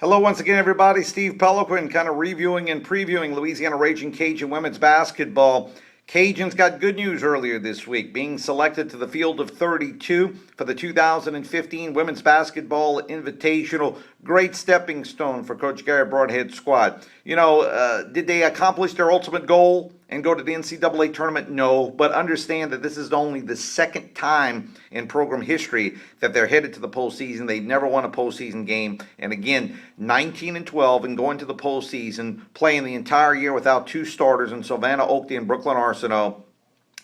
Hello once again, everybody. Steve Peloquin, kind of reviewing and previewing Louisiana Raging Cajun Women's Basketball. Cajuns got good news earlier this week, being selected to the field of 32 for the 2015 Women's Basketball Invitational. Great stepping stone for Coach Gary Broadhead's squad. Did they accomplish their ultimate goal and go to the NCAA tournament? No, but understand that this is only the second time in program history that they're headed to the postseason. They've never won a postseason game. And again, 19-12 and going to the postseason, playing the entire year without two starters in Savannah Oakley and Brooklyn Arsenault.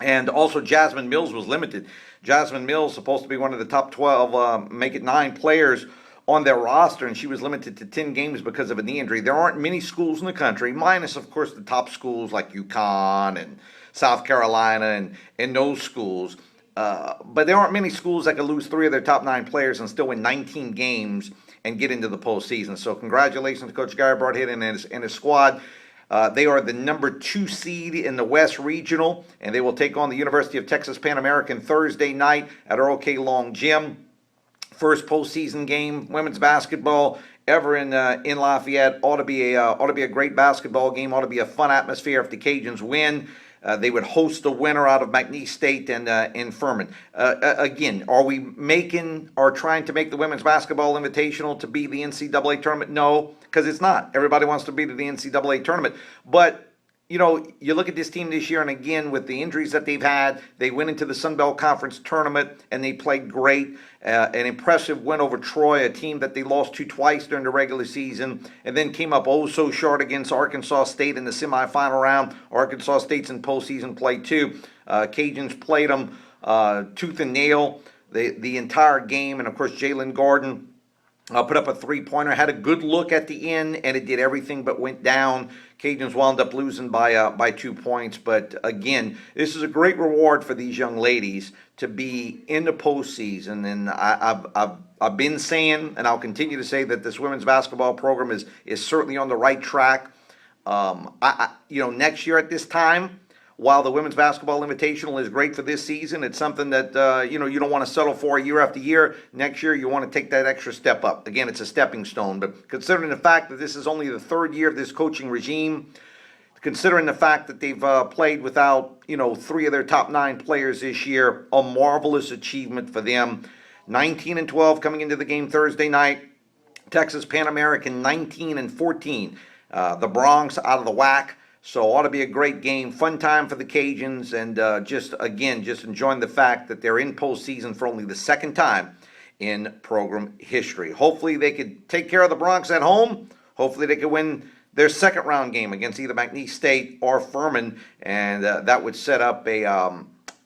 And also Jasmine Mills was limited. Jasmine Mills supposed to be one of the top 12, make it 9 players on their roster, and she was limited to 10 games because of a knee injury. There aren't many schools in the country, minus, of course, the top schools like UConn and South Carolina and those schools. But there aren't many schools that could lose 3 of their top 9 players and still win 19 games and get into the postseason. So congratulations to Coach Gary Broadhead and his squad. They are the number 2 seed in the West Regional, and they will take on the University of Texas Pan American Thursday night at Earl K. Long Gym. First postseason game, women's basketball ever in Lafayette. Ought to be a great basketball game. Ought to be a fun atmosphere if the Cajuns win. They would host the winner out of McNeese State and Furman. Again, are we making or trying to make the Women's Basketball Invitational to be the NCAA tournament? No, because it's not. Everybody wants to be to the NCAA tournament. But you look at this team this year, and again, with the injuries that they've had, they went into the Sun Belt Conference tournament, and they played great. An impressive win over Troy, a team that they lost to twice during the regular season, and then came up oh so short against Arkansas State in the semifinal round. Arkansas State's in postseason play too. Cajuns played them tooth and nail the entire game, and of course Jalen Gordon put up a three-pointer, had a good look at the end, and it did everything but went down. Cajuns wound up losing by 2 points. But again, this is a great reward for these young ladies to be in the postseason. And I've been saying, and I'll continue to say, that this women's basketball program is certainly on the right track. Next year at this time, while the Women's Basketball Invitational is great for this season, it's something that, you don't want to settle for year after year. Next year, you want to take that extra step up. Again, it's a stepping stone. But considering the fact that this is only the 3rd year of this coaching regime, considering the fact that they've played without, 3 of their top 9 players this year, a marvelous achievement for them. 19-12 coming into the game Thursday night. Texas Pan American 19-14. The Bronx out of the WAC. So ought to be a great game, fun time for the Cajuns, and just enjoying the fact that they're in postseason for only the 2nd time in program history. Hopefully they could take care of the Bronx at home. Hopefully they could win their 2nd round game against either McNeese State or Furman, and that would set up a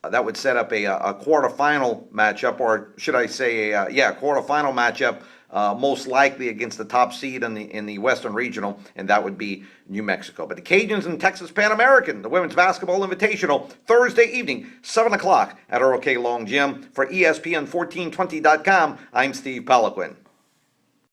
quarterfinal matchup, or should I say quarterfinal matchup. Most likely against the top seed in the Western Regional, and that would be New Mexico. But the Cajuns and Texas Pan American, the Women's Basketball Invitational, Thursday evening, 7 o'clock at Earl K. Long Gym. For ESPN1420.com, I'm Steve Peloquin.